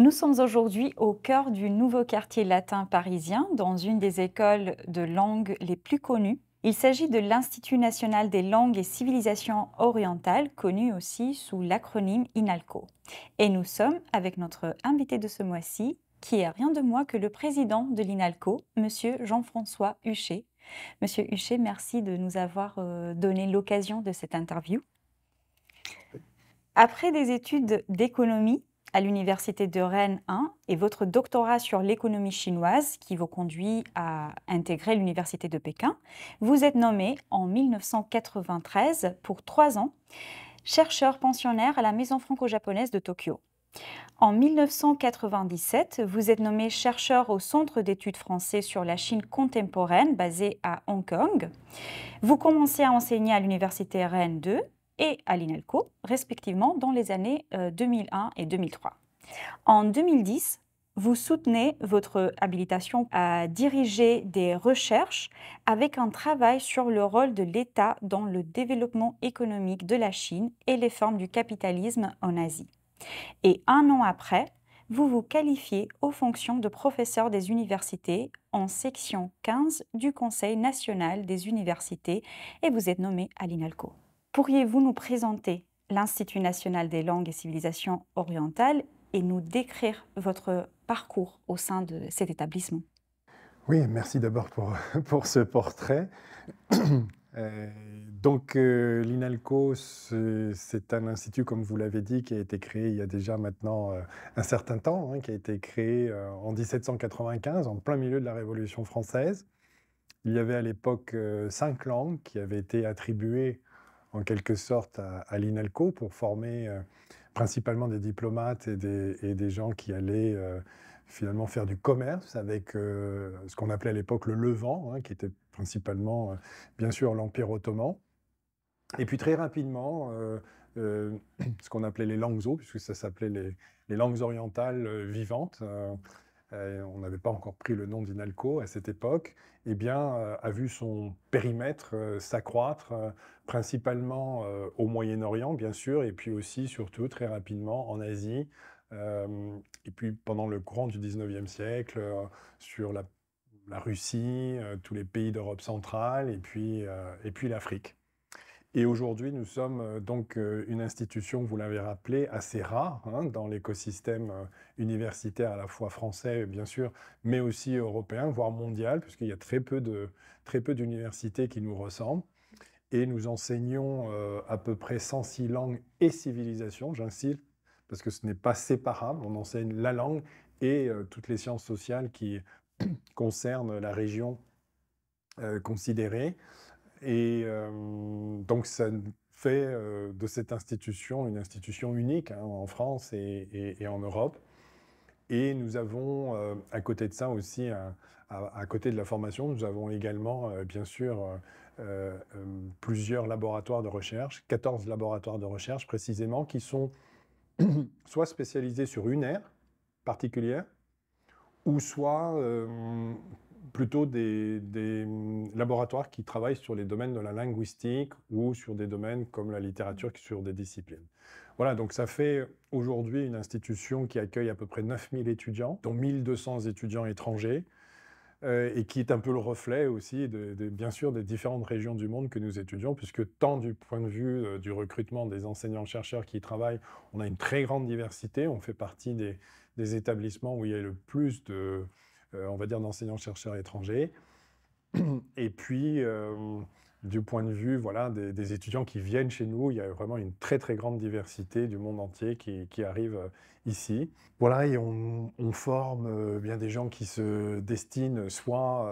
Nous sommes aujourd'hui au cœur du nouveau quartier latin parisien, dans une des écoles de langue les plus connues. Il s'agit de l'Institut national des langues et civilisations orientales, connu aussi sous l'acronyme INALCO. Et nous sommes avec notre invité de ce mois-ci, qui est rien de moins que le président de l'INALCO, Monsieur Jean-François Huchet. Monsieur Huchet, merci de nous avoir donné l'occasion de cette interview. Après des études d'économie à l'université de Rennes 1 et votre doctorat sur l'économie chinoise qui vous conduit à intégrer l'université de Pékin, vous êtes nommé en 1993 pour 3 ans chercheur pensionnaire à la Maison franco-japonaise de Tokyo. En 1997, vous êtes nommé chercheur au Centre d'études français sur la Chine contemporaine basé à Hong Kong. Vous commencez à enseigner à l'université Rennes 2 et à l'INALCO, respectivement dans les années 2001 et 2003. En 2010, vous soutenez votre habilitation à diriger des recherches avec un travail sur le rôle de l'État dans le développement économique de la Chine et les formes du capitalisme en Asie. Et 1 an après, vous vous qualifiez aux fonctions de professeur des universités en section 15 du Conseil national des universités et vous êtes nommé à l'INALCO. Pourriez-vous nous présenter l'Institut national des langues et civilisations orientales et nous décrire votre parcours au sein de cet établissement? Oui, merci d'abord pour ce portrait. L'INALCO, c'est un institut, comme vous l'avez dit, qui a été créé il y a déjà maintenant un certain temps, hein, qui a été créé en 1795, en plein milieu de la Révolution française. Il y avait à l'époque 5 langues qui avaient été attribuées en quelque sorte à l'INALCO pour former principalement des diplomates et des gens qui allaient finalement faire du commerce avec ce qu'on appelait à l'époque le Levant, hein, qui était principalement, bien sûr, l'Empire ottoman. Et puis très rapidement, ce qu'on appelait les langues puisque ça s'appelait les langues orientales vivantes, on n'avait pas encore pris le nom d'INALCO à cette époque, eh bien, a vu son périmètre s'accroître, principalement au Moyen-Orient, bien sûr, et puis aussi, surtout, très rapidement, en Asie, et puis pendant le courant du 19e siècle, sur la Russie, tous les pays d'Europe centrale, et puis l'Afrique. Et aujourd'hui, nous sommes une institution, vous l'avez rappelé, assez rare hein, dans l'écosystème universitaire à la fois français, bien sûr, mais aussi européen, voire mondial, puisqu'il y a très peu d'universités qui nous ressemblent. Et nous enseignons à peu près 106 langues et civilisations, j'insiste, parce que ce n'est pas séparable. On enseigne la langue et toutes les sciences sociales qui concernent la région considérée. Et donc, ça fait de cette institution une institution unique hein, en France et en Europe. Et nous avons, à côté de ça aussi, à côté de la formation, nous avons également, bien sûr, plusieurs laboratoires de recherche, 14 laboratoires de recherche précisément, qui sont soit spécialisés sur une aire particulière, ou soit plutôt des laboratoires qui travaillent sur les domaines de la linguistique ou sur des domaines comme la littérature, sur des disciplines. Voilà, donc ça fait aujourd'hui une institution qui accueille à peu près 9000 étudiants, dont 1200 étudiants étrangers, et qui est un peu le reflet aussi, bien sûr, des différentes régions du monde que nous étudions, puisque tant du point de vue du recrutement des enseignants-chercheurs qui y travaillent, on a une très grande diversité, on fait partie des établissements où il y a le plus on va dire, d'enseignants-chercheurs étrangers. Et puis, du point de vue voilà, des étudiants qui viennent chez nous, il y a vraiment une très très grande diversité du monde entier qui arrive ici. Voilà, et on forme bien des gens qui se destinent soit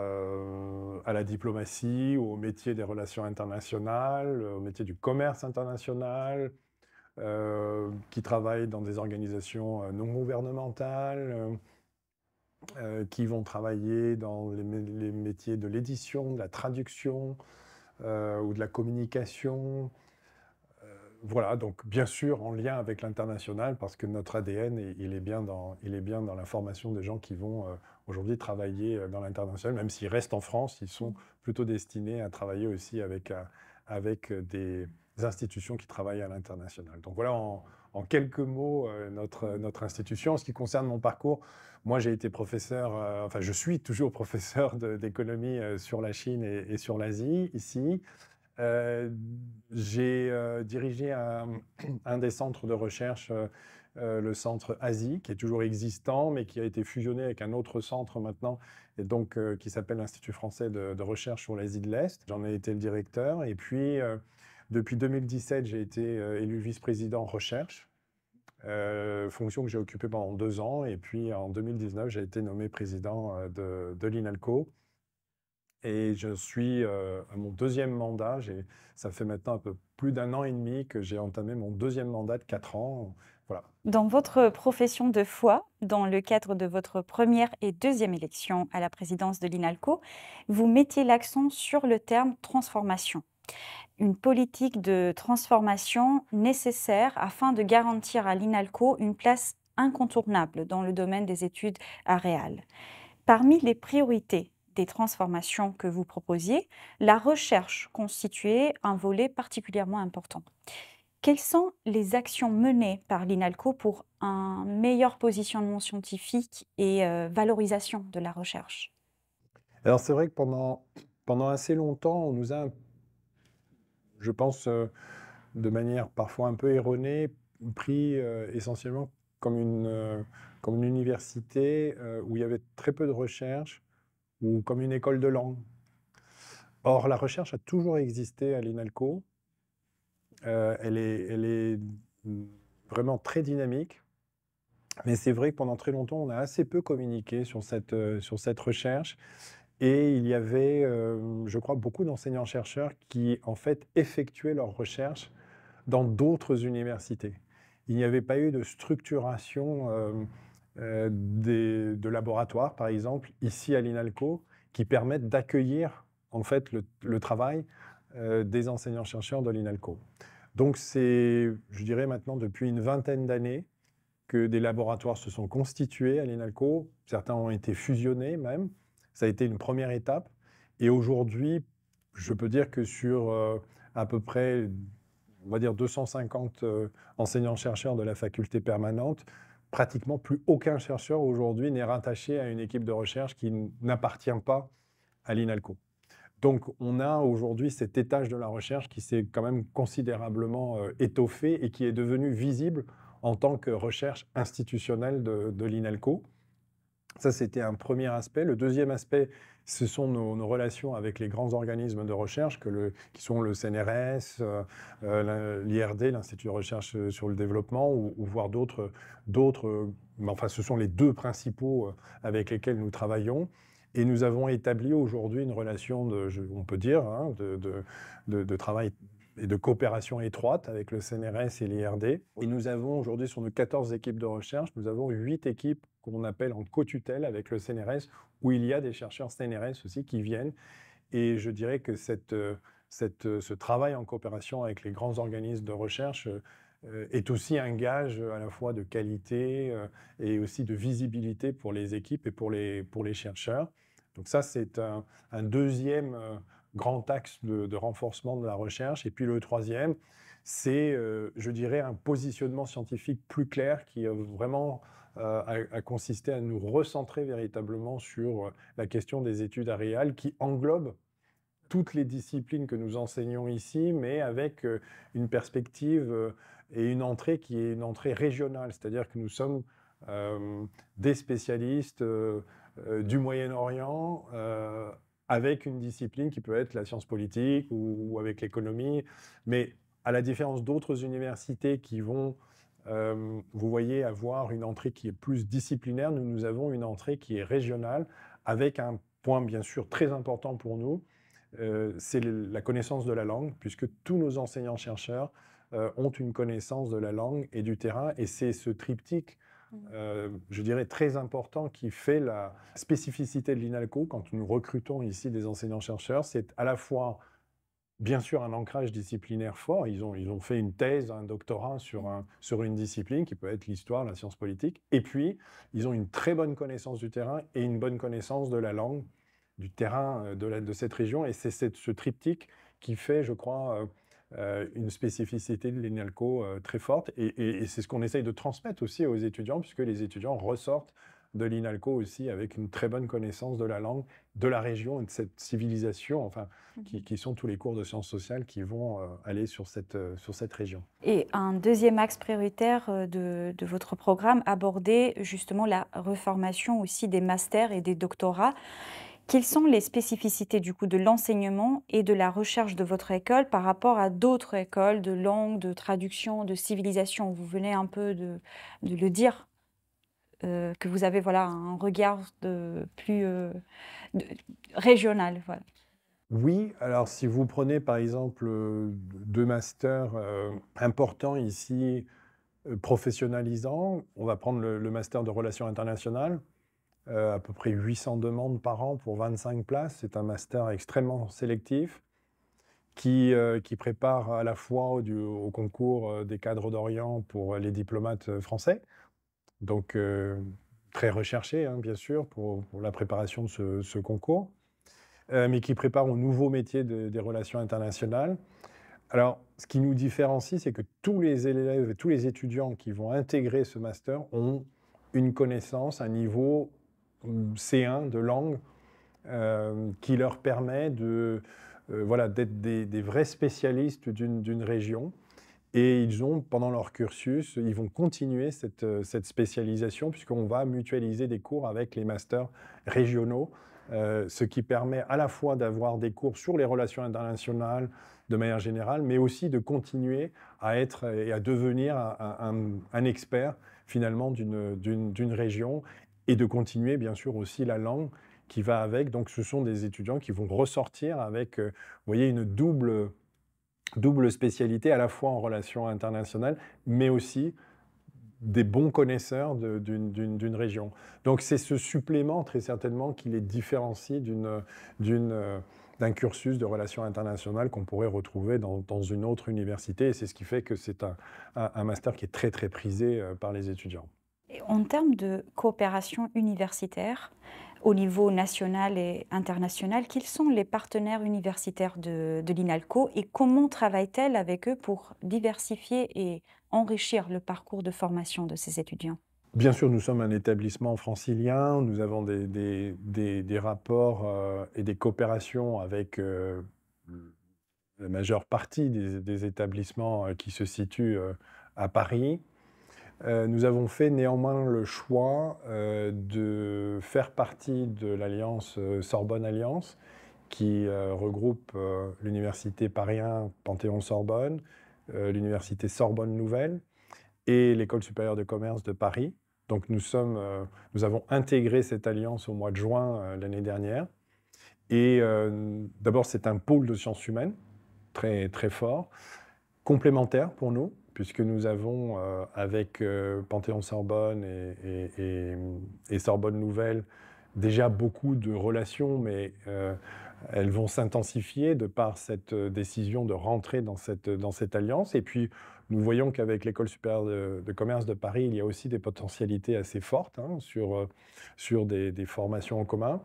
à la diplomatie, au métier des relations internationales, au métier du commerce international, qui travaillent dans des organisations non gouvernementales, qui vont travailler dans les métiers de l'édition, de la traduction ou de la communication. Voilà, donc bien sûr en lien avec l'international, parce que notre ADN, il est bien dans la formation des gens qui vont aujourd'hui travailler dans l'international, même s'ils restent en France, ils sont plutôt destinés à travailler aussi avec des institutions qui travaillent à l'international. Donc voilà en quelques mots notre institution. En ce qui concerne mon parcours, moi j'ai été professeur, enfin je suis toujours professeur d'économie sur la Chine et sur l'Asie ici. Euh, j'ai dirigé un des centres de recherche, le centre Asie, qui est toujours existant, mais qui a été fusionné avec un autre centre maintenant, et donc qui s'appelle l'Institut français de recherche sur l'Asie de l'Est. J'en ai été le directeur. Et puis, depuis 2017, j'ai été élu vice-président recherche, fonction que j'ai occupée pendant 2 ans. Et puis, en 2019, j'ai été nommé président de l'INALCO. Et je suis à mon deuxième mandat. Ça fait maintenant un peu plus d'un an et demi que j'ai entamé mon deuxième mandat de 4 ans. Voilà. Dans votre profession de foi, dans le cadre de votre première et deuxième élection à la présidence de l'INALCO, vous mettiez l'accent sur le terme transformation. Une politique de transformation nécessaire afin de garantir à l'INALCO une place incontournable dans le domaine des études aréales. Parmi les priorités des transformations que vous proposiez, la recherche constituait un volet particulièrement important. Quelles sont les actions menées par l'INALCO pour un meilleur positionnement scientifique et valorisation de la recherche? Alors c'est vrai que pendant assez longtemps, on nous a, je pense, de manière parfois un peu erronée, pris essentiellement comme une université où il y avait très peu de recherche, ou comme une école de langue. Or, la recherche a toujours existé à l'INALCO. Elle est vraiment très dynamique. Mais c'est vrai que pendant très longtemps, on a assez peu communiqué sur cette recherche. Et il y avait, je crois, beaucoup d'enseignants-chercheurs qui, en fait, effectuaient leurs recherches dans d'autres universités. Il n'y avait pas eu de structuration de laboratoires, par exemple, ici à l'INALCO, qui permettent d'accueillir, en fait, le travail des enseignants-chercheurs de l'INALCO. Donc c'est, je dirais maintenant, depuis une vingtaine d'années, que des laboratoires se sont constitués à l'INALCO. Certains ont été fusionnés même. Ça a été une première étape. Et aujourd'hui, je peux dire que sur à peu près, on va dire 250 enseignants-chercheurs de la faculté permanente, pratiquement plus aucun chercheur aujourd'hui n'est rattaché à une équipe de recherche qui n'appartient pas à l'INALCO. Donc on a aujourd'hui cet étage de la recherche qui s'est quand même considérablement étoffé et qui est devenu visible en tant que recherche institutionnelle de l'INALCO. Ça, c'était un premier aspect. Le deuxième aspect, ce sont nos relations avec les grands organismes de recherche qui sont le CNRS, l'IRD, l'Institut de recherche sur le développement, ou voire d'autres, mais enfin ce sont les deux principaux avec lesquels nous travaillons. Et nous avons établi aujourd'hui une relation, on peut dire, hein, de travail et de coopération étroite avec le CNRS et l'IRD. Et nous avons aujourd'hui, sur nos 14 équipes de recherche, nous avons 8 équipes qu'on appelle en co-tutelle avec le CNRS, où il y a des chercheurs CNRS aussi qui viennent. Et je dirais que ce travail en coopération avec les grands organismes de recherche est aussi un gage à la fois de qualité et aussi de visibilité pour les équipes et pour les chercheurs. Donc ça, c'est un deuxième grand axe de renforcement de la recherche. Et puis le troisième, c'est, je dirais, un positionnement scientifique plus clair qui vraiment a consisté à nous recentrer véritablement sur la question des études aréales qui englobe toutes les disciplines que nous enseignons ici, mais avec une perspective et une entrée qui est une entrée régionale. C'est-à-dire que nous sommes des spécialistes du Moyen-Orient, avec une discipline qui peut être la science politique ou avec l'économie. Mais à la différence d'autres universités qui vont, vous voyez, avoir une entrée qui est plus disciplinaire, nous avons une entrée qui est régionale, avec un point bien sûr très important pour nous, c'est la connaissance de la langue, puisque tous nos enseignants-chercheurs ont une connaissance de la langue et du terrain, et c'est ce triptyque je dirais très important qui fait la spécificité de l'INALCO quand nous recrutons ici des enseignants-chercheurs. C'est à la fois, bien sûr, un ancrage disciplinaire fort. Ils ont fait une thèse, un doctorat sur une discipline qui peut être l'histoire, la science politique. Et puis, ils ont une très bonne connaissance du terrain et une bonne connaissance de la langue, du terrain de cette région. Et c'est ce triptyque qui fait, je crois, une spécificité de l'INALCO très forte. Et c'est ce qu'on essaye de transmettre aussi aux étudiants, puisque les étudiants ressortent de l'INALCO aussi avec une très bonne connaissance de la langue, de la région et de cette civilisation, enfin, qui sont tous les cours de sciences sociales qui vont aller sur cette région. Et un deuxième axe prioritaire de votre programme abordait justement la reformation aussi des masters et des doctorats. Quelles sont les spécificités du coup de l'enseignement et de la recherche de votre école par rapport à d'autres écoles de langue, de traduction, de civilisation? Vous venez un peu de le dire, que vous avez voilà, un regard de- régional. Voilà. Oui, alors si vous prenez par exemple deux masters importants ici, professionnalisants, on va prendre le master de relations internationales, à peu près 800 demandes par an pour 25 places. C'est un master extrêmement sélectif qui prépare à la fois au concours des cadres d'Orient pour les diplomates français, donc très recherché hein, bien sûr pour la préparation de ce concours, mais qui prépare au nouveau métier des relations internationales. Alors, ce qui nous différencie, c'est que tous les élèves et tous les étudiants qui vont intégrer ce master ont une connaissance, un niveau C1 de langue qui leur permet voilà, d'être des vrais spécialistes d'une région. Et ils ont, pendant leur cursus, ils vont continuer cette spécialisation puisqu'on va mutualiser des cours avec les masters régionaux, ce qui permet à la fois d'avoir des cours sur les relations internationales de manière générale, mais aussi de continuer à être et à devenir un expert finalement d'une région et de continuer bien sûr aussi la langue qui va avec. Donc ce sont des étudiants qui vont ressortir avec, vous voyez, une double spécialité, à la fois en relations internationales, mais aussi des bons connaisseurs d'une région. Donc c'est ce supplément, très certainement, qui les différencie d'un cursus de relations internationales qu'on pourrait retrouver dans une autre université. Et c'est ce qui fait que c'est un master qui est très, très prisé par les étudiants. Et en termes de coopération universitaire, au niveau national et international, quels sont les partenaires universitaires de l'INALCO et comment travaille-t-elle avec eux pour diversifier et enrichir le parcours de formation de ces étudiants? Bien sûr, nous sommes un établissement francilien, nous avons des rapports et des coopérations avec la majeure partie des établissements qui se situent à Paris. Nous avons fait néanmoins le choix de faire partie de l'alliance Sorbonne Alliance, qui regroupe l'université Paris 1 Panthéon-Sorbonne, l'université Sorbonne Nouvelle et l'École supérieure de commerce de Paris. Donc nous avons intégré cette alliance au mois de juin l'année dernière. Et d'abord, c'est un pôle de sciences humaines très, très fort, complémentaire pour nous, puisque nous avons, avec Panthéon-Sorbonne et Sorbonne Nouvelle, déjà beaucoup de relations, mais elles vont s'intensifier de par cette décision de rentrer dans cette alliance. Et puis, nous voyons qu'avec l'École supérieure de commerce de Paris, il y a aussi des potentialités assez fortes hein, sur des formations en commun.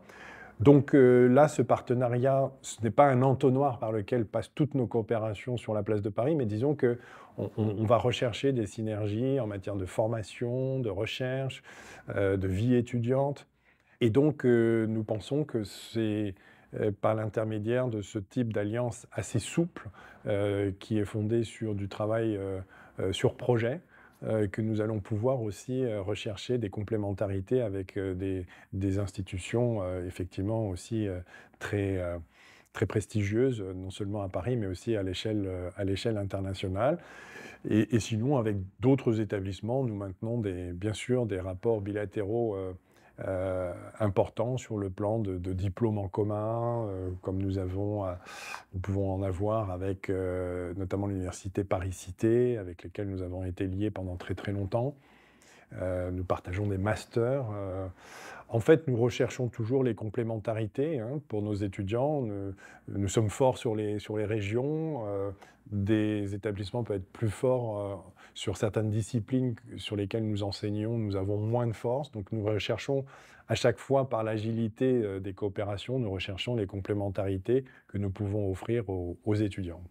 Donc là, ce partenariat, ce n'est pas un entonnoir par lequel passent toutes nos coopérations sur la place de Paris, mais disons qu'on va rechercher des synergies en matière de formation, de recherche, de vie étudiante. Et donc, nous pensons que c'est par l'intermédiaire de ce type d'alliance assez souple, qui est fondée sur du travail sur projet, que nous allons pouvoir aussi rechercher des complémentarités avec des institutions effectivement aussi très, très prestigieuses, non seulement à Paris, mais aussi à l'échelle internationale. Et sinon, avec d'autres établissements, nous maintenons bien sûr des rapports bilatéraux importants sur le plan de diplômes en commun, comme nous pouvons en avoir avec notamment l'université Paris-Cité, avec lesquelles nous avons été liés pendant très très longtemps. Nous partageons des masters. En fait, nous recherchons toujours les complémentarités hein, pour nos étudiants. Nous sommes forts sur les régions. Des établissements peuvent être plus forts sur certaines disciplines sur lesquelles nous enseignons. Nous avons moins de force. Donc nous recherchons à chaque fois, par l'agilité des coopérations, nous recherchons les complémentarités que nous pouvons offrir aux étudiants.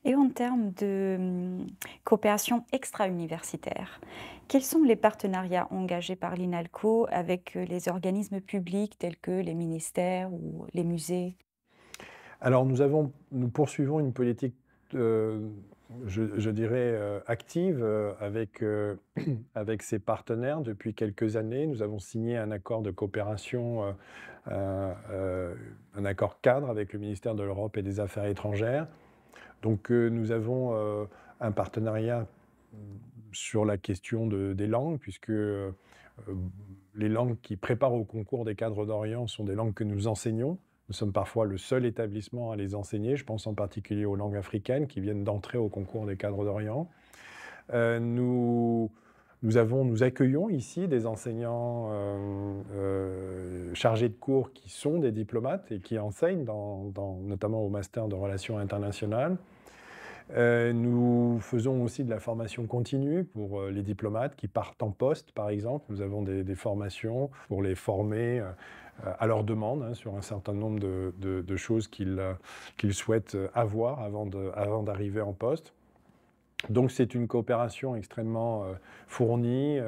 Et en termes de coopération extra-universitaire, quels sont les partenariats engagés par l'INALCO avec les organismes publics tels que les ministères ou les musées? Alors nous poursuivons une politique, heu, je dirais, active, avec ces partenaires depuis quelques années. Nous avons signé un accord de coopération, un accord cadre avec le ministère de l'Europe et des Affaires étrangères. Donc, nous avons, un partenariat, mmh, sur la question des langues puisque, les langues qui préparent au concours des cadres d'Orient sont des langues que nous enseignons. Nous sommes parfois le seul établissement à les enseigner. Je pense en particulier aux langues africaines qui viennent d'entrer au concours des cadres d'Orient. Heu, nous nous accueillons ici des enseignants, chargés de cours qui sont des diplomates et qui enseignent notamment au master de relations internationales. Nous faisons aussi de la formation continue pour, les diplomates qui partent en poste, par exemple. Nous avons des formations pour les former, à leur demande, hein, sur un certain nombre de choses qu'ils souhaitent avoir avant d'arriver en poste. Donc c'est une coopération extrêmement, fournie,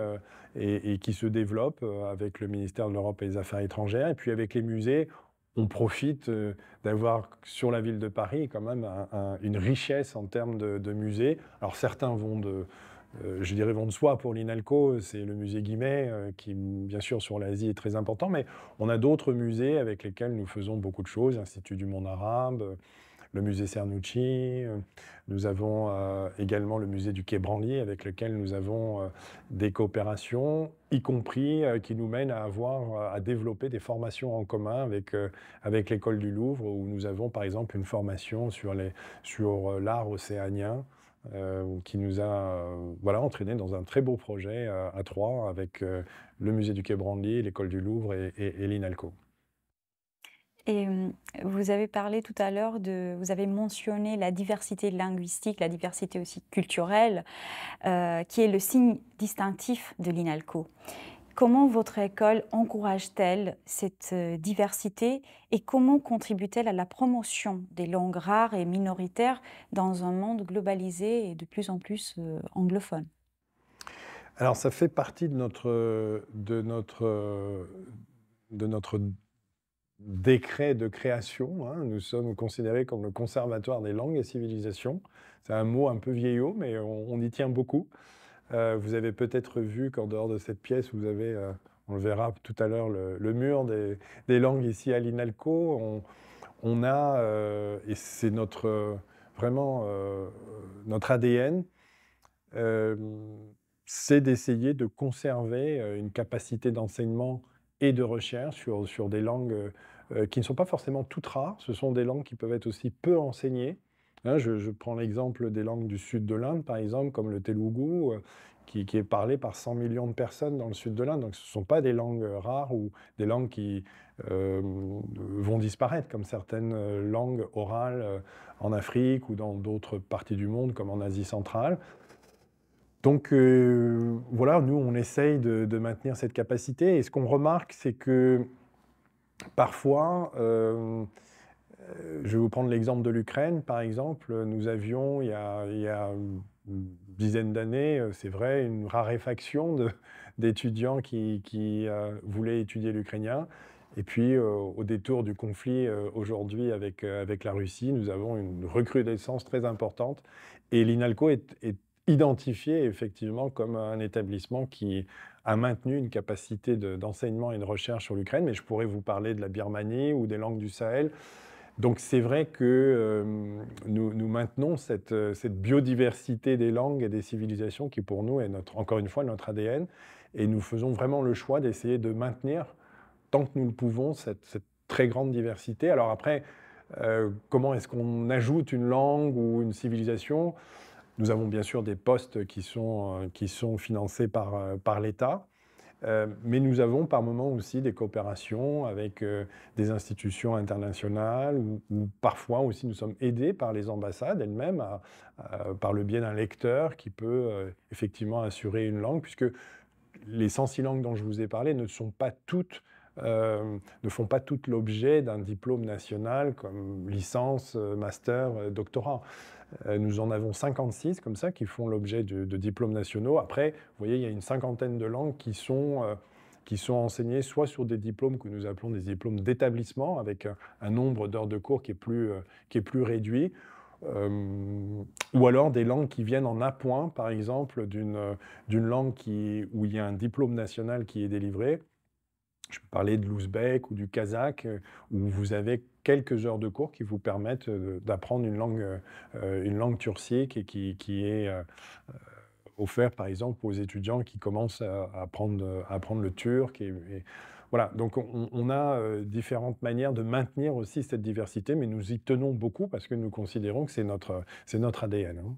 et qui se développe, avec le ministère de l'Europe et des Affaires étrangères. Et puis avec les musées, on profite, d'avoir sur la ville de Paris quand même une richesse en termes de musées. Alors certains je dirais vont de soi pour l'INALCO, c'est le musée Guimet, qui bien sûr sur l'Asie est très important, mais on a d'autres musées avec lesquels nous faisons beaucoup de choses, l'Institut du monde arabe, le musée Cernucci, nous avons également le musée du Quai Branly avec lequel nous avons des coopérations, y compris qui nous mènent à développer des formations en commun avec l'école du Louvre, où nous avons par exemple une formation sur l'art océanien, qui nous a voilà, entraîné dans un très beau projet à Troyes avec le musée du Quai Branly, l'école du Louvre et l'INALCO. Et vous avez parlé tout à l'heure vous avez mentionné la diversité linguistique, la diversité aussi culturelle, qui est le signe distinctif de l'INALCO. Comment votre école encourage-t-elle cette diversité et comment contribue-t-elle à la promotion des langues rares et minoritaires dans un monde globalisé et de plus en plus anglophone? Alors ça fait partie de notre décret de création, hein. Nous sommes considérés comme le conservatoire des langues et civilisations. C'est un mot un peu vieillot, mais on y tient beaucoup. Vous avez peut-être vu qu'en dehors de cette pièce, vous avez, on le verra tout à l'heure, le mur des langues ici à l'INALCO. On a, et c'est vraiment notre ADN, c'est d'essayer de conserver une capacité d'enseignement et de recherche sur des langues qui ne sont pas forcément toutes rares. Ce sont des langues qui peuvent être aussi peu enseignées. Hein, je prends l'exemple des langues du sud de l'Inde, par exemple, comme le telougou, qui est parlé par 100 millions de personnes dans le sud de l'Inde. Donc ce ne sont pas des langues rares ou des langues qui vont disparaître, comme certaines langues orales en Afrique ou dans d'autres parties du monde, comme en Asie centrale. Donc voilà, nous, on essaye de maintenir cette capacité et ce qu'on remarque, c'est que parfois, je vais vous prendre l'exemple de l'Ukraine, par exemple. Nous avions, il y a une dizaine d'années, c'est vrai, une raréfaction d'étudiants qui voulaient étudier l'ukrainien. Et puis, au détour du conflit aujourd'hui avec la Russie, nous avons une recrudescence très importante. Et l'INALCO est identifié effectivement comme un établissement qui a maintenu une capacité d'enseignement et de recherche sur l'Ukraine. Mais je pourrais vous parler de la Birmanie ou des langues du Sahel. Donc c'est vrai que nous maintenons cette biodiversité des langues et des civilisations qui pour nous est encore une fois notre ADN, et nous faisons vraiment le choix d'essayer de maintenir, tant que nous le pouvons, cette très grande diversité. Alors après, comment est-ce qu'on ajoute une langue ou une civilisation? Nous avons bien sûr des postes qui sont financés par l'État. Mais nous avons par moments aussi des coopérations avec des institutions internationales ou parfois aussi nous sommes aidés par les ambassades elles-mêmes par le biais d'un lecteur qui peut effectivement assurer une langue, puisque les 106 langues dont je vous ai parlé ne font pas toutes l'objet d'un diplôme national comme licence, master, doctorat. Nous en avons 56 comme ça qui font l'objet de diplômes nationaux. Après, vous voyez, il y a une cinquantaine de langues qui sont enseignées soit sur des diplômes que nous appelons des diplômes d'établissement, avec un nombre d'heures de cours qui est plus réduit, ou alors des langues qui viennent en appoint, par exemple, d'une langue où il y a un diplôme national qui est délivré. Je peux parler de l'ouzbek ou du kazakh, où vous avez quelques heures de cours qui vous permettent d'apprendre une langue turcique et qui est offert, par exemple, aux étudiants qui commencent à apprendre le turc. Voilà, donc on a différentes manières de maintenir aussi cette diversité, mais nous y tenons beaucoup parce que nous considérons que c'est notre ADN. Hein.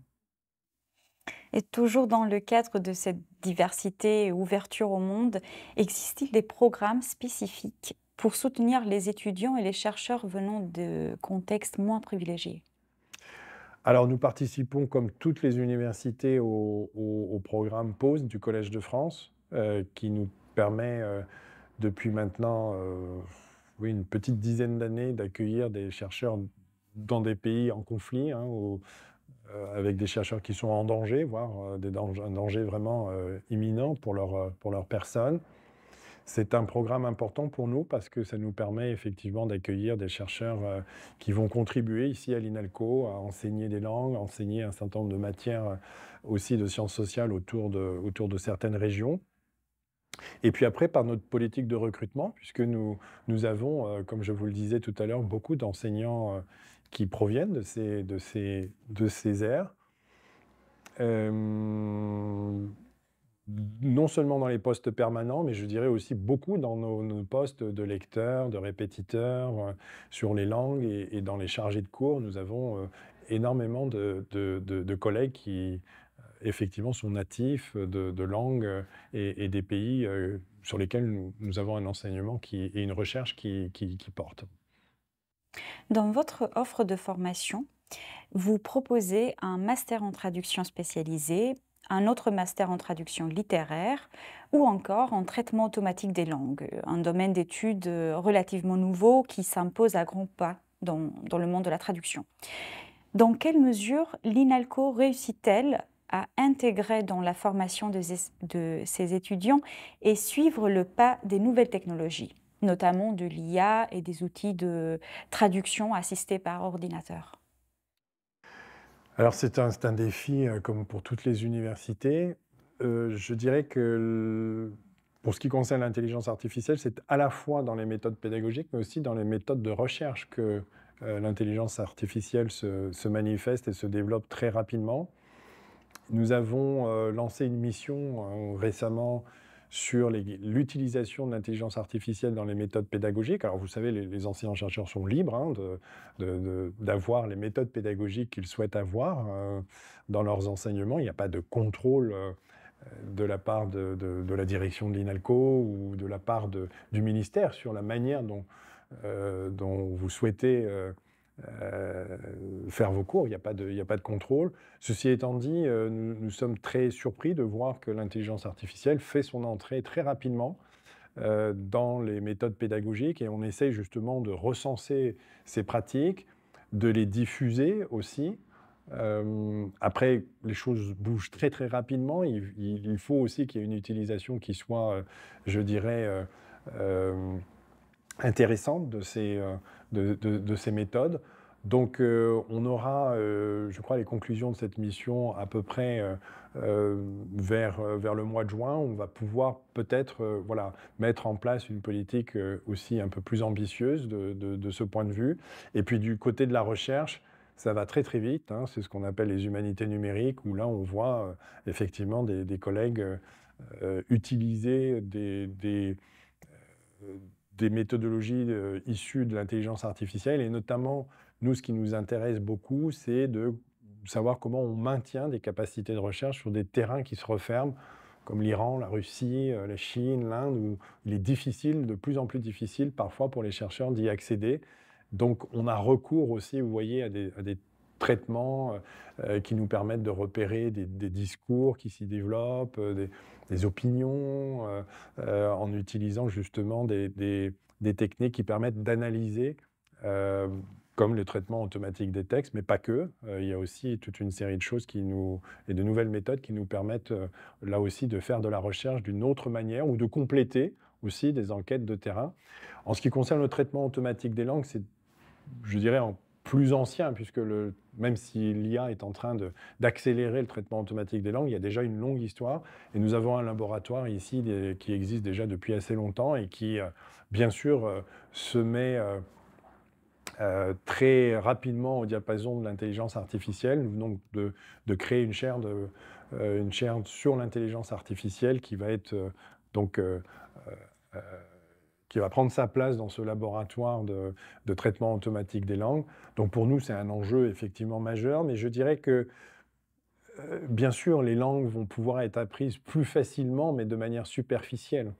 Et toujours dans le cadre de cette diversité et ouverture au monde, existe-t-il des programmes spécifiques pour soutenir les étudiants et les chercheurs venant de contextes moins privilégiés? Alors, nous participons, comme toutes les universités, au programme PAUSE du Collège de France, qui nous permet, depuis maintenant oui, une petite dizaine d'années, d'accueillir des chercheurs dans des pays en conflit, hein, avec des chercheurs qui sont en danger, voire un danger vraiment imminent pour leur personne. C'est un programme important pour nous parce que ça nous permet effectivement d'accueillir des chercheurs qui vont contribuer ici à l'INALCO à enseigner des langues, à enseigner un certain nombre de matières aussi de sciences sociales autour de certaines régions. Et puis après, par notre politique de recrutement, puisque nous avons, comme je vous le disais tout à l'heure, beaucoup d'enseignants qui proviennent de ces aires. Euh, non seulement dans les postes permanents, mais je dirais aussi beaucoup dans nos postes de lecteurs, de répétiteurs, sur les langues et dans les chargés de cours. Nous avons énormément de collègues qui, effectivement, sont natifs de langues et des pays sur lesquels nous avons un enseignement et une recherche qui portent. Dans votre offre de formation, vous proposez un master en traduction spécialisé, un autre master en traduction littéraire ou encore en traitement automatique des langues, un domaine d'études relativement nouveau qui s'impose à grands pas dans le monde de la traduction. Dans quelle mesure l'INALCO réussit-elle à intégrer dans la formation de ses étudiants et suivre le pas des nouvelles technologies, notamment de l'IA et des outils de traduction assistés par ordinateur? Alors c'est un défi comme pour toutes les universités. Je dirais que pour ce qui concerne l'intelligence artificielle, c'est à la fois dans les méthodes pédagogiques, mais aussi dans les méthodes de recherche que l'intelligence artificielle se manifeste et se développe très rapidement. Nous avons lancé une mission récemment sur l'utilisation de l'intelligence artificielle dans les méthodes pédagogiques. Alors vous savez, les enseignants-chercheurs sont libres hein, d'avoir les méthodes pédagogiques qu'ils souhaitent avoir dans leurs enseignements. Il n'y a pas de contrôle de la part de la direction de l'INALCO ou de la part du ministère sur la manière dont vous souhaitez faire vos cours. Il n'y a pas de contrôle. Ceci étant dit, nous sommes très surpris de voir que l'intelligence artificielle fait son entrée très rapidement dans les méthodes pédagogiques et on essaye justement de recenser ces pratiques, de les diffuser aussi. Après, les choses bougent très très rapidement. Il faut aussi qu'il y ait une utilisation qui soit, je dirais, intéressante de ces méthodes. Donc, on aura, je crois, les conclusions de cette mission à peu près vers le mois de juin. On va pouvoir peut-être voilà, mettre en place une politique aussi un peu plus ambitieuse de ce point de vue. Et puis, du côté de la recherche, ça va très très vite. Hein. C'est ce qu'on appelle les humanités numériques, où là, on voit effectivement des collègues utiliser des méthodologies issues de l'intelligence artificielle. Et notamment, nous, ce qui nous intéresse beaucoup, c'est de savoir comment on maintient des capacités de recherche sur des terrains qui se referment, comme l'Iran, la Russie, la Chine, l'Inde, où il est difficile, de plus en plus difficile parfois pour les chercheurs d'y accéder. Donc on a recours aussi, vous voyez, à des traitements qui nous permettent de repérer des discours qui s'y développent, des opinions, en utilisant justement des techniques qui permettent d'analyser comme le traitement automatique des textes, mais pas que. Il y a aussi toute une série de choses et de nouvelles méthodes qui nous permettent, là aussi, de faire de la recherche d'une autre manière ou de compléter aussi des enquêtes de terrain. En ce qui concerne le traitement automatique des langues, c'est, je dirais, en plus ancien, puisque même si l'IA est en train d'accélérer le traitement automatique des langues, il y a déjà une longue histoire. Et nous avons un laboratoire ici qui existe déjà depuis assez longtemps et qui, bien sûr, se met très rapidement au diapason de l'intelligence artificielle. Nous venons de créer une chaire sur l'intelligence artificielle qui va être donc euh, qui va prendre sa place dans ce laboratoire de traitement automatique des langues. Donc pour nous, c'est un enjeu effectivement majeur, mais je dirais que bien sûr, les langues vont pouvoir être apprises plus facilement, mais de manière superficielle.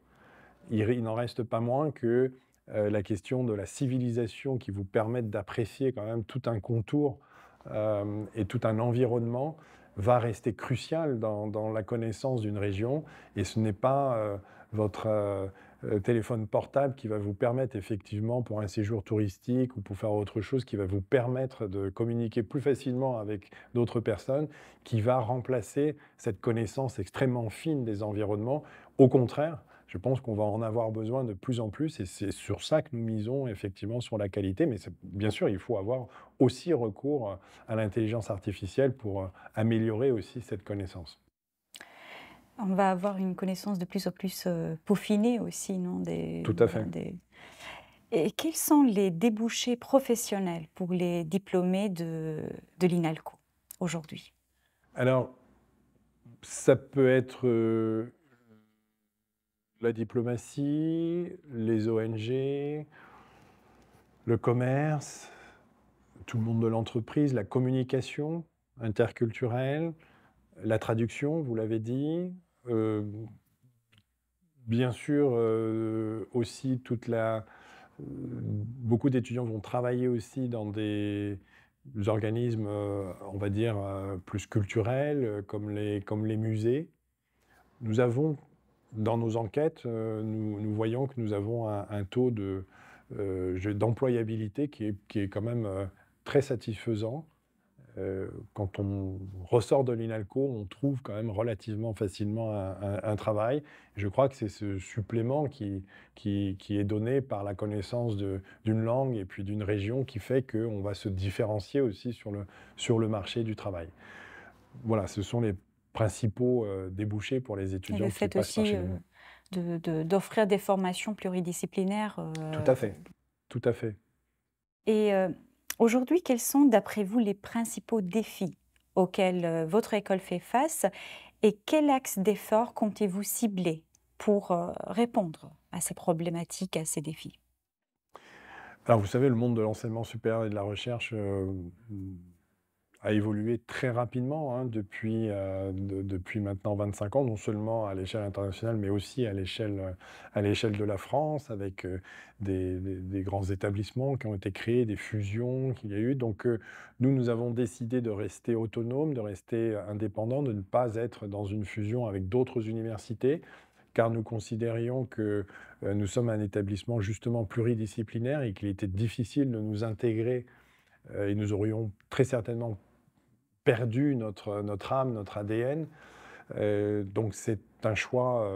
Il n'en reste pas moins que la question de la civilisation qui vous permette d'apprécier quand même tout un contour et tout un environnement va rester crucial dans la connaissance d'une région. Et ce n'est pas votre téléphone portable qui va vous permettre effectivement pour un séjour touristique ou pour faire autre chose, qui va vous permettre de communiquer plus facilement avec d'autres personnes, qui va remplacer cette connaissance extrêmement fine des environnements. Au contraire, je pense qu'on va en avoir besoin de plus en plus et c'est sur ça que nous misons effectivement sur la qualité. Mais bien sûr, il faut avoir aussi recours à l'intelligence artificielle pour améliorer aussi cette connaissance. On va avoir une connaissance de plus en plus peaufinée aussi, non, Tout à fait. Et quels sont les débouchés professionnels pour les diplômés de l'INALCO aujourd'hui? Alors, ça peut être la diplomatie, les ONG, le commerce, tout le monde de l'entreprise, la communication interculturelle, la traduction, vous l'avez dit, bien sûr aussi beaucoup d'étudiants vont travailler aussi dans des organismes, on va dire, plus culturels, comme les musées. Nous avons, dans nos enquêtes, nous voyons que nous avons un taux d'employabilité qui est quand même très satisfaisant. Quand on ressort de l'INALCO, on trouve quand même relativement facilement un travail. Je crois que c'est ce supplément qui est donné par la connaissance d'une langue et puis d'une région qui fait qu'on va se différencier aussi sur le marché du travail. Voilà, ce sont les principaux débouchés pour les Et étudiants le qui fait passent par aussi chez nous. d'offrir des formations pluridisciplinaires. Tout à fait, tout à fait. Et aujourd'hui, quels sont, d'après vous, les principaux défis auxquels votre école fait face et quel axe d'effort comptez-vous cibler pour répondre à ces problématiques, à ces défis? Alors vous savez, le monde de l'enseignement supérieur et de la recherche a évolué très rapidement hein, depuis maintenant 25 ans, non seulement à l'échelle internationale, mais aussi à l'échelle de la France, avec des grands établissements qui ont été créés, des fusions qu'il y a eu. Donc nous avons décidé de rester autonomes, de rester indépendants, de ne pas être dans une fusion avec d'autres universités, car nous considérions que nous sommes un établissement justement pluridisciplinaire et qu'il était difficile de nous intégrer et nous aurions très certainement perdu notre âme, notre ADN. Donc c'est un choix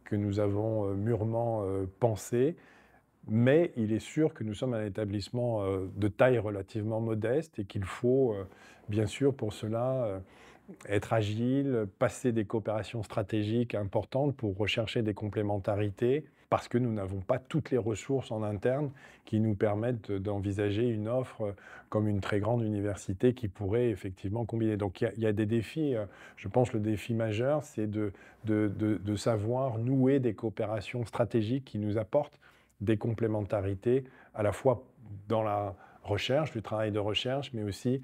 que nous avons mûrement pensé, mais il est sûr que nous sommes un établissement de taille relativement modeste et qu'il faut bien sûr pour cela être agile, passer des coopérations stratégiques importantes pour rechercher des complémentarités, parce que nous n'avons pas toutes les ressources en interne qui nous permettent d'envisager une offre comme une très grande université qui pourrait effectivement combiner. Donc il y a des défis, je pense que le défi majeur, c'est de savoir nouer des coopérations stratégiques qui nous apportent des complémentarités à la fois dans la recherche, du travail de recherche, mais aussi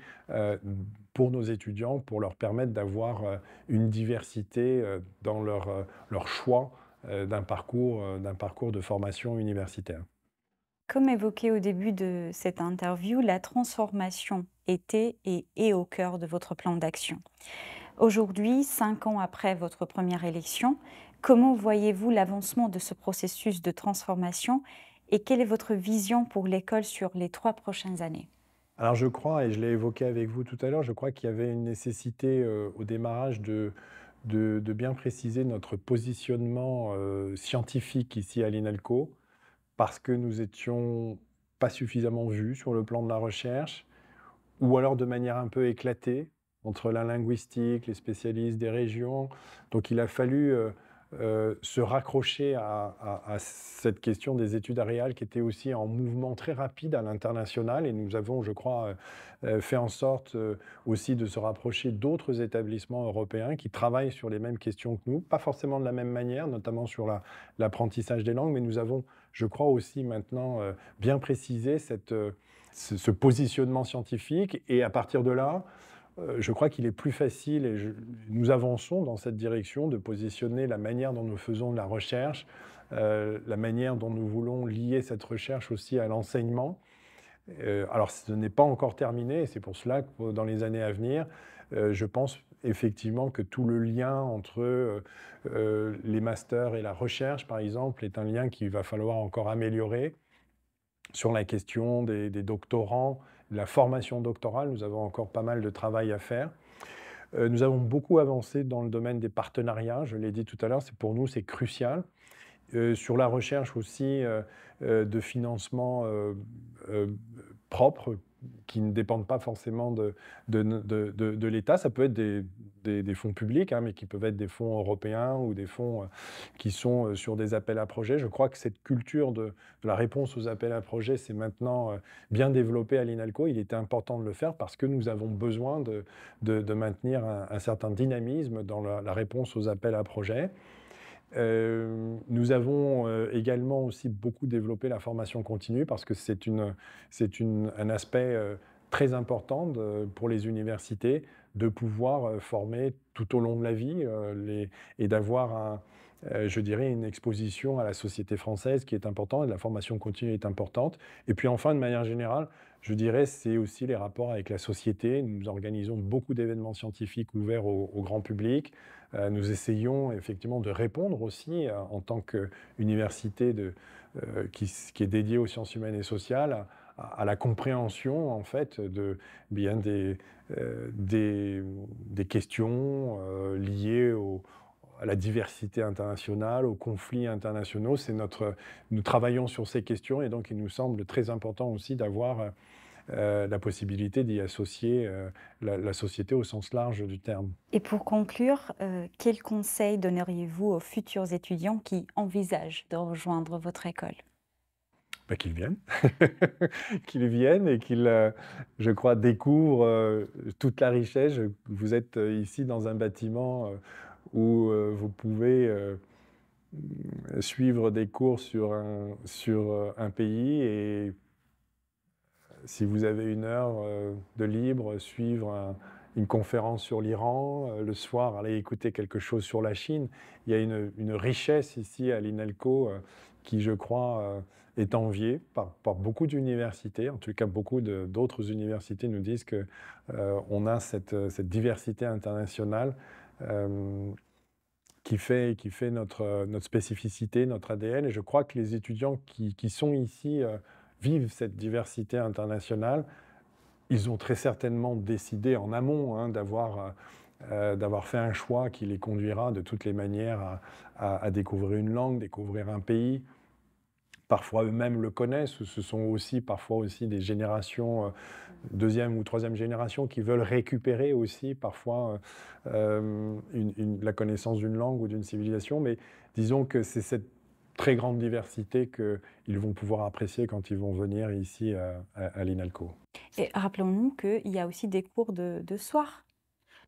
pour nos étudiants, pour leur permettre d'avoir une diversité dans leur choix d'un parcours de formation universitaire. Comme évoqué au début de cette interview, la transformation était et est au cœur de votre plan d'action. Aujourd'hui, 5 ans après votre première élection, comment voyez-vous l'avancement de ce processus de transformation Et quelle est votre vision pour l'école sur les 3 prochaines années? Alors je crois, et je l'ai évoqué avec vous tout à l'heure, je crois qu'il y avait une nécessité au démarrage de bien préciser notre positionnement scientifique ici à l'INALCO, parce que nous étions pas suffisamment vus sur le plan de la recherche, ou alors de manière un peu éclatée entre la linguistique, les spécialistes des régions. Donc il a fallu se raccrocher à cette question des études aréales qui était aussi en mouvement très rapide à l'international. Et nous avons, je crois, fait en sorte aussi de se rapprocher d'autres établissements européens qui travaillent sur les mêmes questions que nous, pas forcément de la même manière, notamment sur l'apprentissage des langues, mais nous avons, je crois aussi maintenant, bien précisé ce positionnement scientifique. Et à partir de là, je crois qu'il est plus facile, et nous avançons dans cette direction, de positionner la manière dont nous faisons de la recherche, la manière dont nous voulons lier cette recherche aussi à l'enseignement. Alors ce n'est pas encore terminé, et c'est pour cela que dans les années à venir, je pense effectivement que tout le lien entre les masters et la recherche, par exemple, est un lien qu'il va falloir encore améliorer. Sur la question des doctorants, de la formation doctorale, nous avons encore pas mal de travail à faire. Nous avons beaucoup avancé dans le domaine des partenariats, je l'ai dit tout à l'heure, pour nous c'est crucial. Sur la recherche aussi de financement propres, qui ne dépendent pas forcément de l'État. Ça peut être des fonds publics, hein, mais qui peuvent être des fonds européens ou des fonds qui sont sur des appels à projets. Je crois que cette culture de la réponse aux appels à projets, c'est maintenant bien développé à l'INALCO. Il était important de le faire parce que nous avons besoin de maintenir un certain dynamisme dans la réponse aux appels à projets. Nous avons également aussi beaucoup développé la formation continue parce que c'est un aspect très important pour les universités de pouvoir former tout au long de la vie et d'avoir, je dirais, une exposition à la société française qui est importante, et la formation continue est importante. Et puis enfin, de manière générale, je dirais, c'est aussi les rapports avec la société. Nous organisons beaucoup d'événements scientifiques ouverts au grand public. Nous essayons effectivement de répondre aussi, en tant qu'université qui est dédiée aux sciences humaines et sociales, à la compréhension en fait bien des questions liées à la diversité internationale, aux conflits internationaux. Nous travaillons sur ces questions, et donc il nous semble très important aussi d'avoir la possibilité d'y associer la société au sens large du terme. Et pour conclure, quels conseils donneriez-vous aux futurs étudiants qui envisagent de rejoindre votre école? Bah, qu'ils viennent, qu'ils viennent et qu'ils, je crois, découvrent toute la richesse. Vous êtes ici dans un bâtiment où vous pouvez suivre des cours sur un pays, et si vous avez une heure de libre, suivre une conférence sur l'Iran, le soir, aller écouter quelque chose sur la Chine. Il y a une richesse ici à l'INALCO qui, je crois, est enviée par beaucoup d'universités. En tout cas, beaucoup d'autres universités nous disent qu'on a cette diversité internationale qui fait notre spécificité, notre ADN. Et je crois que les étudiants qui sont ici vivent cette diversité internationale. Ils ont très certainement décidé en amont d'avoir fait un choix qui les conduira de toutes les manières à découvrir une langue, découvrir un pays. Parfois eux-mêmes le connaissent. Ce sont aussi parfois aussi des générations, deuxième ou troisième génération, qui veulent récupérer aussi parfois la connaissance d'une langue ou d'une civilisation. Mais disons que c'est cette très grande diversité qu'ils vont pouvoir apprécier quand ils vont venir ici à l'INALCO. Et rappelons-nous qu'il y a aussi des cours de soir,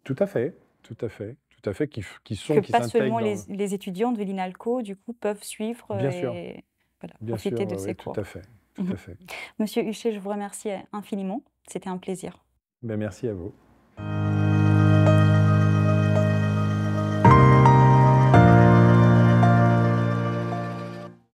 Tout à fait, tout à fait, tout à fait, qui que pas seulement s'intègrent dans... les étudiants de l'INALCO, du coup, peuvent suivre Bien sûr, et voilà, bien profiter sûr, de ces oui, tout cours. à fait, tout Mmh. à fait. Monsieur Huchet, je vous remercie infiniment. C'était un plaisir. Ben, merci à vous.